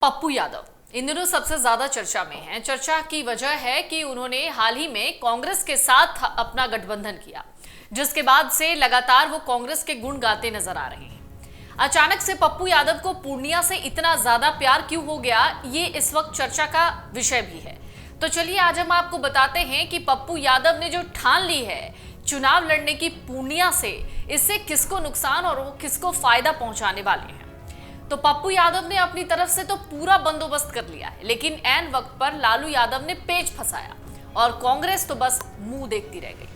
पप्पू यादव इन दिनों सबसे ज्यादा चर्चा में हैं। चर्चा की वजह है कि उन्होंने हाल ही में कांग्रेस के साथ अपना गठबंधन किया, जिसके बाद से लगातार वो कांग्रेस के गुण गाते नजर आ रहे हैं। अचानक से पप्पू यादव को पूर्णिया से इतना ज्यादा प्यार क्यों हो गया, ये इस वक्त चर्चा का विषय भी है। तो चलिए आज हम आपको बताते हैं कि पप्पू यादव ने जो ठान ली है चुनाव लड़ने की पूर्णिया से, इससे किसको नुकसान और वो किसको फायदा पहुंचाने वाले हैं। तो पप्पू यादव ने अपनी तरफ से तो पूरा बंदोबस्त कर लिया है, लेकिन ऐन वक्त पर लालू यादव ने पेच फंसाया और कांग्रेस तो बस मुंह देखती रह गई।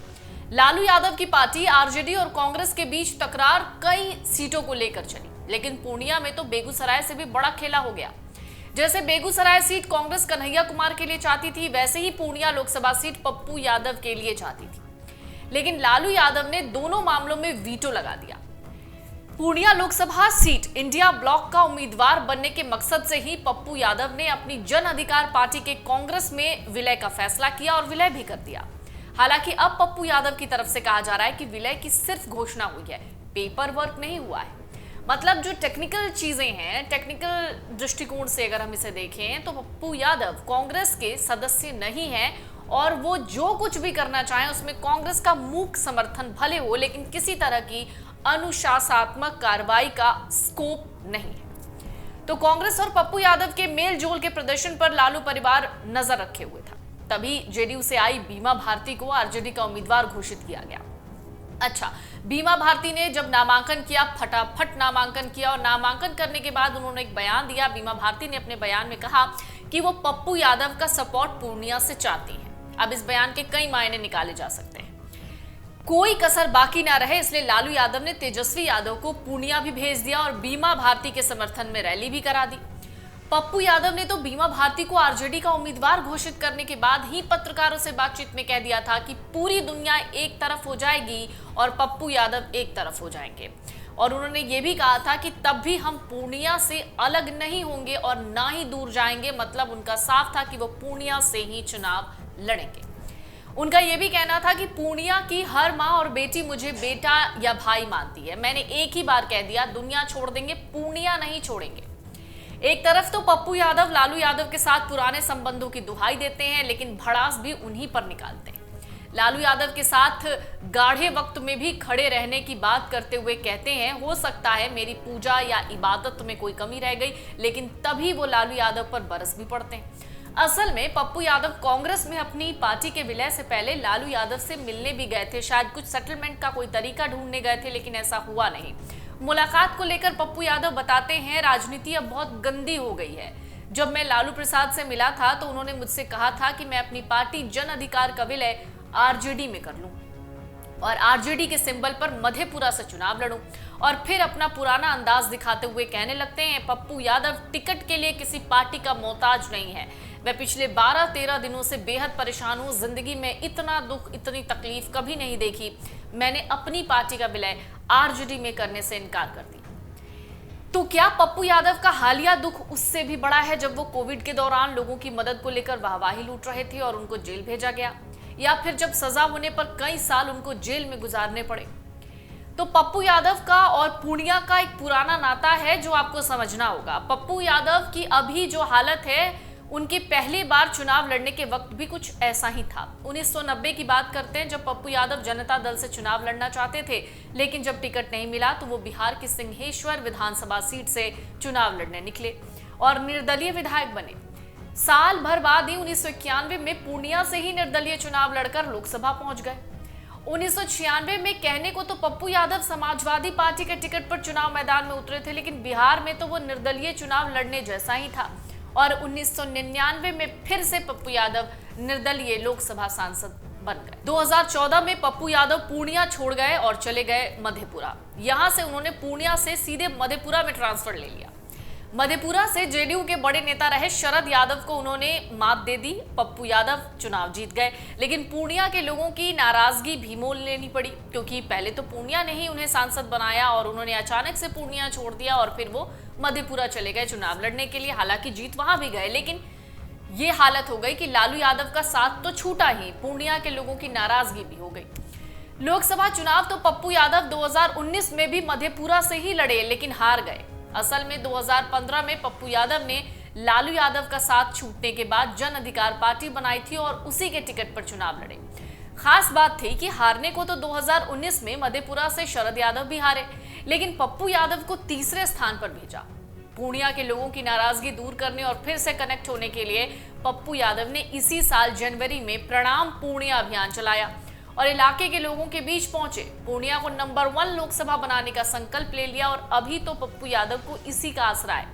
लालू यादव की पार्टी आरजेडी और कांग्रेस के बीच तकरार कई सीटों को लेकर चली, लेकिन पूर्णिया में तो बेगूसराय से भी बड़ा खेला हो गया। जैसे बेगूसराय सीट कांग्रेस कन्हैया कुमार के लिए चाहती थी, वैसे ही पूर्णिया लोकसभा सीट पप्पू यादव के लिए चाहती थी, लेकिन लालू यादव ने दोनों मामलों में वीटो लगा दिया। Purnia Lok Sabha seat India block का उम्मीदवार बनने के मकसद से ही पप्पू यादव ने अपनी जन अधिकार पार्टी के कांग्रेस में विलय का फैसला किया और विलय भी कर दिया। हालांकि अब पप्पू यादव की तरफ से कहा जा रहा है कि विलय की सिर्फ घोषणा हुई है, पेपर वर्क नहीं हुआ है। मतलब जो टेक्निकल चीजें हैं, टेक्निकल दृष्टिकोण से अगर हम इसे देखें तो पप्पू यादव कांग्रेस के सदस्य नहीं है और वो जो कुछ भी करना चाहें उसमें कांग्रेस का मूक समर्थन भले हो, लेकिन किसी तरह की अनुशासनात्मक कार्रवाई का स्कोप नहीं है। तो कांग्रेस और पप्पू यादव के मेल जोल के प्रदर्शन पर लालू परिवार नजर रखे हुए था। तभी जेडीयू से आई बीमा भारती को आरजेडी का उम्मीदवार घोषित किया गया। अच्छा, बीमा भारती ने जब नामांकन किया, फटाफट नामांकन किया और नामांकन करने के बाद उन्होंने एक बयान दिया। बीमा भारती ने अपने बयान में कहा कि वो पप्पू यादव का सपोर्ट पूर्णिया से चाहती हैं। अब इस बयान के कई मायने निकाले जा सकते हैं, कोई कसर बाकी ना रहे, इसलिए लालू यादव ने तेजस्वी यादव को पूर्णिया भी भेज दिया और बीमा भारती के समर्थन में रैली भी करा दी। पप्पू यादव ने तो बीमा भारती को आरजेडी का उम्मीदवार घोषित करने के बाद ही पत्रकारों से बातचीत में कह दिया था कि पूरी दुनिया एक तरफ हो जाएगी और पप्पू यादव एक तरफ हो जाएंगे। और उन्होंने ये भी कहा था कि तब भी हम पूर्णिया से अलग नहीं होंगे और ना ही दूर जाएंगे। मतलब उनका साफ था कि वो पूर्णिया से ही चुनाव लड़ेंगे। उनका यह भी कहना था कि पूर्णिया की हर माँ और बेटी मुझे बेटा या भाई मानती है। मैंने एक ही बार कह दिया, दुनिया छोड़ देंगे, पूर्णिया नहीं छोड़ेंगे। एक तरफ तो पप्पू यादव लालू यादव के साथ पुराने संबंधों की दुहाई देते हैं, लेकिन भड़ास भी उन्हीं पर निकालते हैं। लालू यादव के साथ गाढ़े वक्त में भी खड़े रहने की बात करते हुए कहते हैं, हो सकता है मेरी पूजा या इबादत में कोई कमी रह गई, लेकिन तभी वो लालू यादव पर बरस भी पड़ते हैं। असल में पप्पू यादव कांग्रेस में अपनी पार्टी के विलय से पहले लालू यादव से मिलने भी गए थे, शायद कुछ सेटलमेंट का कोई तरीका ढूंढने गए थे, लेकिन ऐसा हुआ नहीं। मुलाकात को लेकर पप्पू यादव बताते हैं, राजनीति अब बहुत गंदी हो गई है। जब मैं लालू प्रसाद से मिला था तो उन्होंने मुझसे कहा था कि मैं अपनी पार्टी जन अधिकार का विलय आरजेडी में कर लूं और आरजेडी के सिंबल पर मधेपुरा से चुनाव लड़ूं। और फिर अपना पुराना अंदाज दिखाते हुए कहने लगते हैं, पप्पू यादव टिकट के लिए किसी पार्टी का मोहताज नहीं है। मैं पिछले 12-13 दिनों से बेहद परेशान हूं, जिंदगी में इतना दुख, इतनी तकलीफ कभी नहीं देखी। मैंने अपनी पार्टी का विलय आरजेडी में करने से इनकार कर दी। तो क्या पप्पू यादव का हालिया दुख उससे भी बड़ा है, जब वो कोविड के दौरान लोगों की मदद को लेकर वाहवाही लूट रहे थे और उनको जेल भेजा गया, या फिर जब सजा होने पर कई साल उनको जेल में गुजारने पड़े? तो पप्पू यादव का और पूर्णिया का एक पुराना नाता है जो आपको समझना होगा। पप्पू यादव की अभी जो हालत है, उनकी पहली बार चुनाव लड़ने के वक्त भी कुछ ऐसा ही था। 1990 की बात करते हैं, जब पप्पू यादव जनता दल से चुनाव लड़ना चाहते थे, लेकिन जब टिकट नहीं मिला तो वो बिहार की सिंहेश्वर विधानसभा सीट से चुनाव लड़ने निकले और निर्दलीय विधायक बने। साल भर बाद ही 1991 में पूर्णिया से ही निर्दलीय चुनाव लड़कर लोकसभा पहुंच गए। 1996 में कहने को तो पप्पू यादव समाजवादी पार्टी के टिकट पर चुनाव मैदान में उतरे थे, लेकिन बिहार में तो वो निर्दलीय चुनाव लड़ने जैसा ही था। और 1999 में फिर से पप्पू यादव निर्दलीय लोकसभा सांसद बन गए। 2014 में पप्पू यादव पूर्णिया छोड़ गए और चले गए मधेपुरा। यहां से उन्होंने पूर्णिया से सीधे मधेपुरा में ट्रांसफर ले लिया। मधेपुरा से जेडीयू के बड़े नेता रहे शरद यादव को उन्होंने मात दे दी। पप्पू यादव चुनाव जीत गए, लेकिन पूर्णिया के लोगों की नाराजगी भी मोल लेनी पड़ी, क्योंकि पहले तो पूर्णिया ने ही उन्हें सांसद बनाया और उन्होंने अचानक से पूर्णिया छोड़ दिया और फिर वो मधेपुरा चले गए चुनाव लड़ने के लिए। हालांकि जीत वहां भी गए, लेकिन ये हालत हो गई कि लालू यादव का साथ तो छूटा ही, पूर्णिया के लोगों की नाराजगी भी हो गई। लोकसभा चुनाव तो पप्पू यादव 2019 में भी मधेपुरा से ही लड़े, लेकिन हार गए। असल में 2015 में पप्पू यादव ने लालू यादव का साथ छूटने के बाद जन अधिकार पार्टी बनाई थी और उसी के टिकट पर चुनाव लड़े। खास बात थी कि हारने को तो 2019 में मधेपुरा से शरद यादव भी हारे, लेकिन पप्पू यादव को तीसरे स्थान पर भेजा। पूर्णिया के लोगों की नाराजगी दूर करने और फिर से कनेक्ट होने के लिए पप्पू यादव ने इसी साल जनवरी में प्रणाम पूर्णिया अभियान चलाया और इलाके के लोगों के बीच पहुंचे। पूर्णिया को नंबर 1 लोकसभा बनाने का संकल्प ले लिया और अभी तो पप्पू यादव को इसी का आसरा है,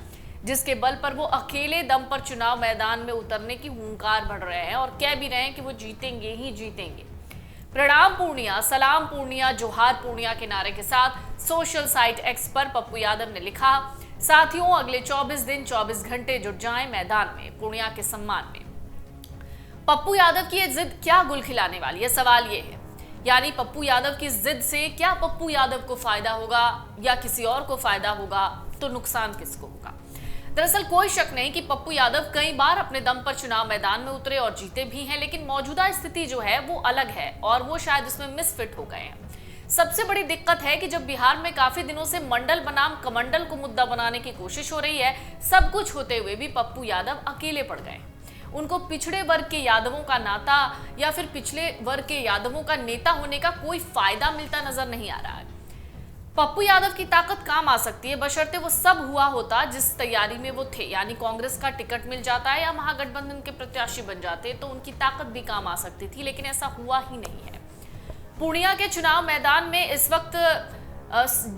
जिसके बल पर वो अकेले दम पर चुनाव मैदान में उतरने की हुंकार भर रहे हैं और कह भी रहे हैं कि वो जीतेंगे ही जीतेंगे। प्रणाम पूर्णिया, सलाम पूर्णिया, जोहार पूर्णिया के नारे के साथ सोशल साइट एक्स पर पप्पू यादव ने लिखा, साथियों अगले 24 दिन 24 घंटे जुट जाएं मैदान में पूर्णिया के सम्मान में। पप्पू यादव की ये जिद क्या गुल खिलाने वाली है, सवाल ये है। यानी पप्पू यादव की जिद से क्या पप्पू यादव को फायदा होगा या किसी और को फायदा होगा, तो नुकसान किसको होगा? दरअसल कोई शक नहीं कि पप्पू यादव कई बार अपने दम पर चुनाव मैदान में उतरे और जीते भी हैं, लेकिन मौजूदा स्थिति जो है वो अलग है और वो शायद इसमें मिसफिट हो गए हैं। सबसे बड़ी दिक्कत है कि जब बिहार में काफी दिनों से मंडल बनाम कमंडल को मुद्दा बनाने की कोशिश हो रही है, सब कुछ होते हुए भी पप्पू यादव अकेले पड़ गए। उनको पिछड़े वर्ग के यादवों का नाता या फिर पिछले वर्ग के यादवों का नेता होने का कोई फायदा मिलता नजर नहीं आ रहा है। पप्पू यादव की ताकत काम आ सकती है बशर्ते वो सब हुआ होता जिस तैयारी में वो थे, यानी कांग्रेस का टिकट मिल जाता है या महागठबंधन के प्रत्याशी बन जाते तो उनकी ताकत भी काम आ सकती थी, लेकिन ऐसा हुआ ही नहीं है। पूर्णिया के चुनाव मैदान में इस वक्त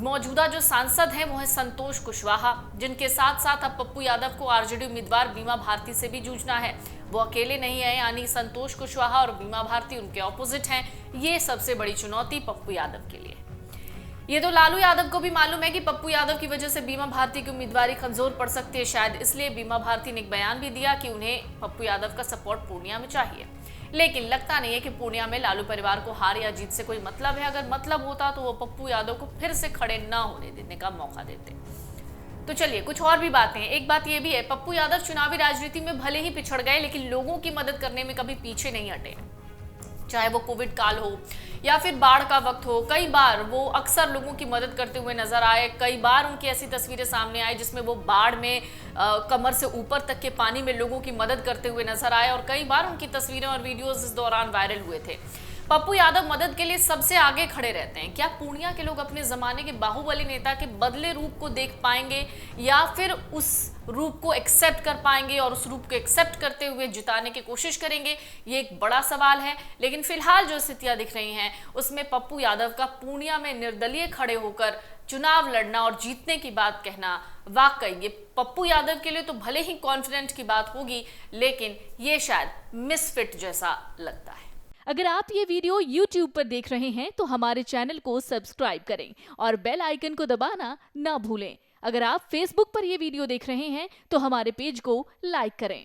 मौजूदा जो सांसद हैं वो है संतोष कुशवाहा, जिनके साथ साथ अब पप्पू यादव को आरजेडी उम्मीदवार बीमा भारती से भी जूझना है। वो अकेले नहीं है, यानी संतोष कुशवाहा और बीमा भारती उनके ऑपोजिट हैं। ये सबसे बड़ी चुनौती पप्पू यादव के लिए। ये तो लालू यादव को भी मालूम है कि पप्पू यादव की वजह से बीमा भारती की उम्मीदवारी कमजोर पड़ सकती है। शायद इसलिए बीमा भारती ने एक बयान भी दिया कि उन्हें पप्पू यादव का सपोर्ट पूर्णिया में चाहिए, लेकिन लगता नहीं है कि पूर्णिया में लालू परिवार को हार या जीत से कोई मतलब है। अगर मतलब होता तो वो पप्पू यादव को फिर से खड़े ना होने देने का मौका देते। तो चलिए कुछ और भी बातें। एक बात ये भी है, पप्पू यादव चुनावी राजनीति में भले ही पिछड़ गए, लेकिन लोगों की मदद करने में कभी पीछे नहीं हटे। चाहे वो कोविड काल हो या फिर बाढ़ का वक्त हो, कई बार वो अक्सर लोगों की मदद करते हुए नजर आए। कई बार उनकी ऐसी तस्वीरें सामने आई जिसमें वो बाढ़ में कमर से ऊपर तक के पानी में लोगों की मदद करते हुए नजर आए और कई बार उनकी तस्वीरें और वीडियोस इस दौरान वायरल हुए थे। पप्पू यादव मदद के लिए सबसे आगे खड़े रहते हैं। क्या पूर्णिया के लोग अपने जमाने के बाहुबली नेता के बदले रूप को देख पाएंगे या फिर उस रूप को एक्सेप्ट कर पाएंगे और उस रूप को एक्सेप्ट करते हुए जिताने की कोशिश करेंगे? ये एक बड़ा सवाल है। लेकिन फिलहाल जो स्थितियां दिख रही हैं उसमें पप्पू यादव का पूर्णिया में निर्दलीय खड़े होकर चुनाव लड़ना और जीतने की बात कहना, वाकई ये पप्पू यादव के लिए तो भले ही कॉन्फिडेंट की बात होगी, लेकिन ये शायद मिसफिट जैसा लगता है। अगर आप ये वीडियो YouTube पर देख रहे हैं तो हमारे चैनल को सब्सक्राइब करें और बेल आइकन को दबाना ना भूलें। अगर आप Facebook पर ये वीडियो देख रहे हैं तो हमारे पेज को लाइक करें।